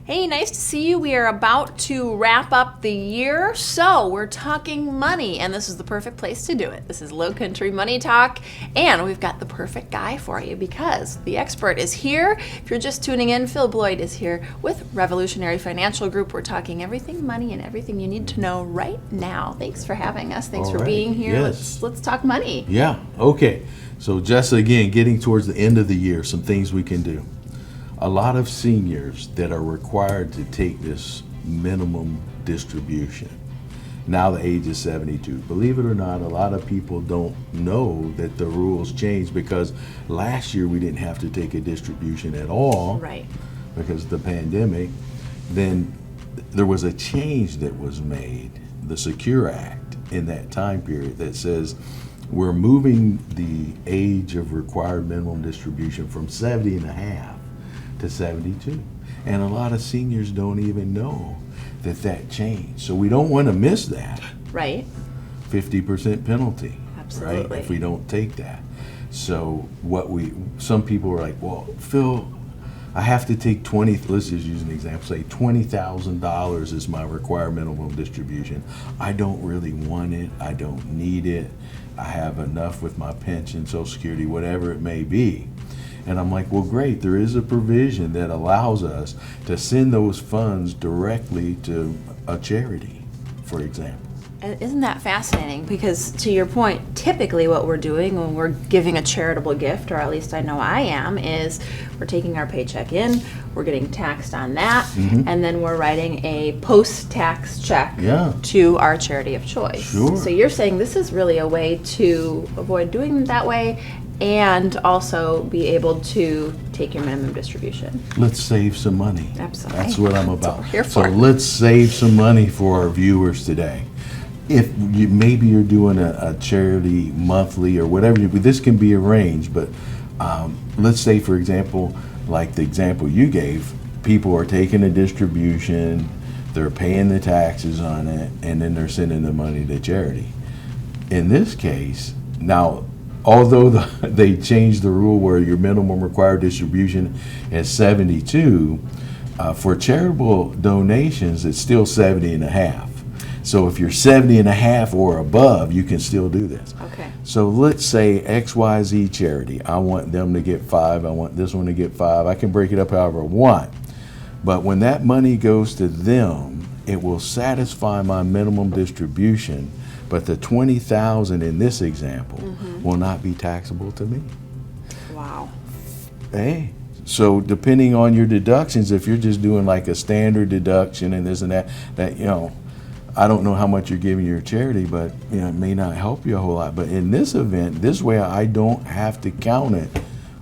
Hey, nice to see you. We are about to wrap up the year, so we're talking money, and this is the perfect place to do it. This is Lowcountry Money Talk, and we've got the perfect guy for you because the expert is here. If you're just tuning in, Phil Bloyd is here with Revolutionary Financial Group. We're talking everything money and everything you need to know right now. Thanks for having us. Thanks for being here. Yes. Let's talk money. Yeah, okay. So Jessa, again, getting towards the end of the year, some things we can do. A lot of seniors that are required to take this minimum distribution. Now the age is 72. Believe it or not, a lot of people don't know that the rules changed because last year we didn't have to take a distribution at all. Right. Because of the pandemic. Then there was a change that was made, the Secure Act, in that time period that says we're moving the age of required minimum distribution from 70 and a half to 72. And a lot of seniors don't even know that changed. So we don't want to miss that. Right. 50% penalty. Absolutely. Right, if we don't take that. So some people are like, well, Phil, I have to take let's just use an example, say $20,000 is my required minimum distribution. I don't really want it, I don't need it, I have enough with my pension, Social Security, whatever it may be. And I'm like, well, great, there is a provision that allows us to send those funds directly to a charity, for example. And isn't that fascinating? Because to your point, typically what we're doing when we're giving a charitable gift, or at least I know I am, is we're taking our paycheck in, we're getting taxed on that, and then we're writing a post-tax check to our charity of choice. Sure. So you're saying this is really a way to avoid doing it that way and also be able to take your minimum distribution. Let's save some money. Absolutely. That's what I'm about. That's what we're here So for. let's save some money for our viewers today. If maybe you're doing a charity monthly or whatever, this can be arranged, but let's say, for example, like the example you gave, people are taking a distribution, they're paying the taxes on it, and then they're sending the money to charity. In this case, now, although they changed the rule where your minimum required distribution is 72, for charitable donations, it's still 70 and a half. So if you're 70 and a half or above, you can still do this. Okay. So let's say XYZ charity. I want them to get 5. I want this one to get 5. I can break it up however I want. But when that money goes to them, it will satisfy my minimum distribution. But the $20,000 in this example will not be taxable to me. Wow. Hey. So depending on your deductions, if you're just doing like a standard deduction and this and that, I don't know how much you're giving your charity, but it may not help you a whole lot. But in this event, this way I don't have to count it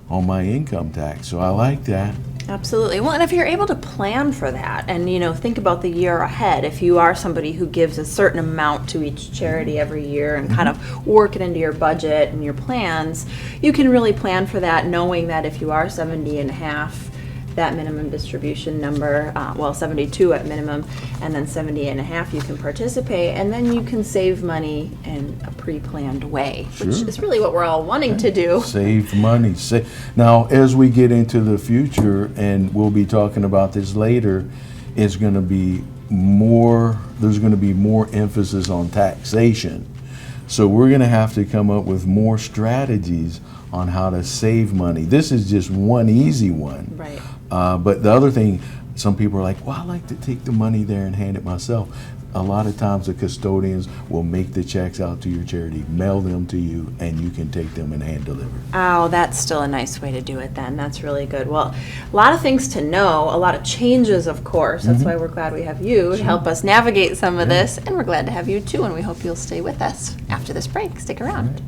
on my income tax. So I like that. Absolutely. Well, and if you're able to plan for that and, think about the year ahead, if you are somebody who gives a certain amount to each charity every year and kind of work it into your budget and your plans, you can really plan for that knowing that if you are 70 and a half, that minimum distribution number, 72 at minimum, and then 70 and a half, you can participate, and then you can save money in a pre-planned way, which is really what we're all wanting to do. Save money. Now, as we get into the future, and we'll be talking about this later, there's going to be more emphasis on taxation. So we're going to have to come up with more strategies on how to save money. This is just one easy one. Right. But the other thing, some people are like, well, I like to take the money there and hand it myself. A lot of times the custodians will make the checks out to your charity, mail them to you, and you can take them and hand deliver. Oh, that's still a nice way to do it then. That's really good. Well, a lot of things to know, a lot of changes, of course. That's why we're glad we have you to help us navigate some of this, and we're glad to have you too, and we hope you'll stay with us after this break. Stick around.